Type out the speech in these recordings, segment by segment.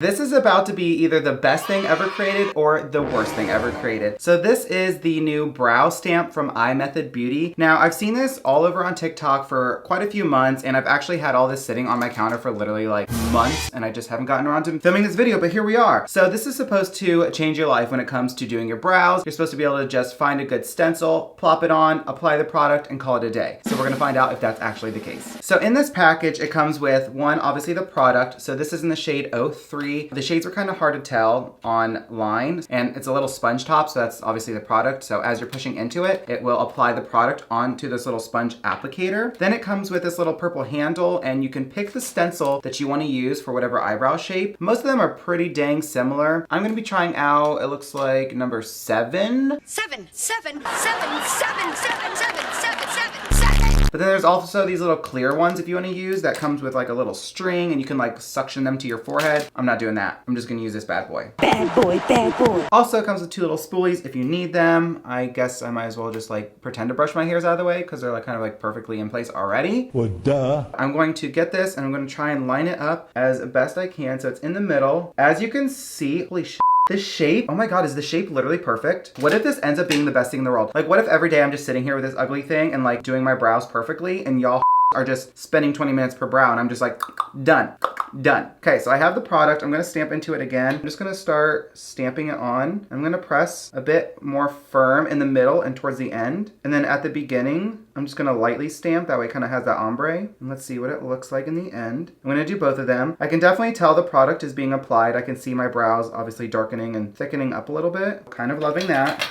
This is about to be either the best thing ever created or the worst thing ever created. So this is the new brow stamp from Imethod Beauty. Now I've seen this all over on TikTok for quite a few months, and I've actually had all this sitting on my counter for literally like months, and I just haven't gotten around to filming this video, but here we are. So this is supposed to change your life when it comes to doing your brows. You're supposed to be able to just find a good stencil, plop it on, apply the product, and call it a day. So we're gonna find out if that's actually the case. So in this package, it comes with one, obviously the product. So this is in the shade 03. The shades are kind of hard to tell online, and it's a little sponge top, so that's obviously the product. So as you're pushing into it, it will apply the product onto this little sponge applicator. Then it comes with this little purple handle, and you can pick the stencil that you want to use for whatever eyebrow shape. Most of them are pretty dang similar. I'm going to be trying out, it looks like number 7. 7, 7, 7, 7, 7, 7, 7, 7, 7. But then there's also these little clear ones if you want to use, that comes with like a little string and you can like suction them to your forehead. I'm not doing that. I'm just going to use this bad boy. Bad boy, bad boy. Also comes with 2 little spoolies if you need them. I guess I might as well just like pretend to brush my hairs out of the way because they're like kind of like perfectly in place already. Well, duh. I'm going to get this and I'm going to try and line it up as best I can so it's in the middle. As you can see, holy shit. This shape, oh my god, is the shape literally perfect? What if this ends up being the best thing in the world? Like, what if every day I'm just sitting here with this ugly thing and like doing my brows perfectly, and y'all are just spending 20 minutes per brow and I'm just like, done, done. Okay, so I have the product. I'm gonna stamp into it again. I'm just gonna start stamping it on. I'm gonna press a bit more firm in the middle and towards the end. And then at the beginning, I'm just gonna lightly stamp. That way it kind of has that ombre. And let's see what it looks like in the end. I'm gonna do both of them. I can definitely tell the product is being applied. I can see my brows obviously darkening and thickening up a little bit. Kind of loving that.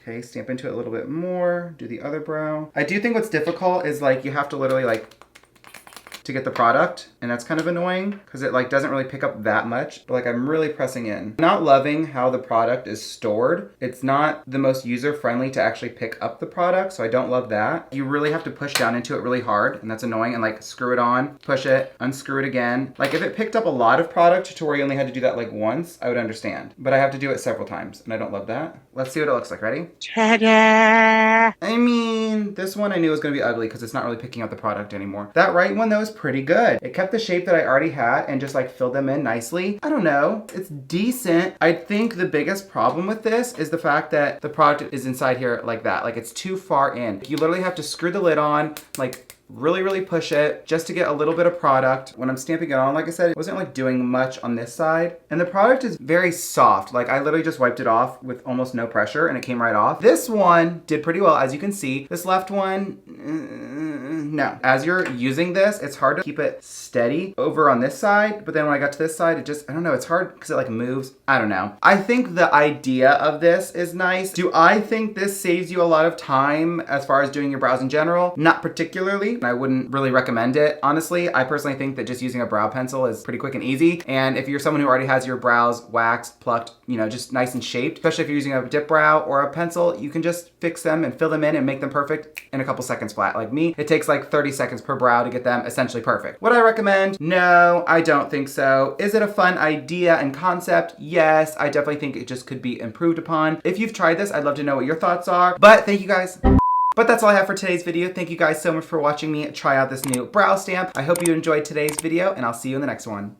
Okay, stamp into it a little bit more, do the other brow. I do think what's difficult is like you have to literally like to get the product, and that's kind of annoying because it like doesn't really pick up that much, but like I'm really pressing in. Not loving how the product is stored. It's not the most user-friendly to actually pick up the product, so I don't love that. You really have to push down into it really hard, and that's annoying, and like screw it on, push it, unscrew it again. Like if it picked up a lot of product to where you only had to do that like once, I would understand, but I have to do it several times, and I don't love that. Let's see what it looks like. Ready? Ta-da! I mean, this one I knew was gonna be ugly because it's not really picking up the product anymore. That right one though is pretty good. It kept the shape that I already had and just like filled them in nicely. I don't know, it's decent. I think the biggest problem with this is the fact that the product is inside here like that. Like it's too far in. You literally have to screw the lid on, like really push it just to get a little bit of product. When I'm stamping it on, like I said, it wasn't like doing much on this side. And the product is very soft. Like I literally just wiped it off with almost no pressure and it came right off. This one did pretty well, as you can see. This left one, no. As you're using this, it's hard to keep it steady over on this side. But then when I got to this side, it just, I don't know, it's hard because it like moves. I don't know. I think the idea of this is nice. Do I think this saves you a lot of time as far as doing your brows in general? Not particularly. I wouldn't really recommend it. Honestly, I personally think that just using a brow pencil is pretty quick and easy. And if you're someone who already has your brows waxed, plucked, you know, just nice and shaped, especially if you're using a dip brow or a pencil, you can just fix them and fill them in and make them perfect in a couple seconds flat. Like me, it takes like 30 seconds per brow to get them essentially perfect. Would I recommend? No, I don't think so. Is it a fun idea and concept? Yes, I definitely think it just could be improved upon. If you've tried this, I'd love to know what your thoughts are. But thank you guys. But that's all I have for today's video. Thank you guys so much for watching me try out this new brow stamp. I hope you enjoyed today's video, and I'll see you in the next one.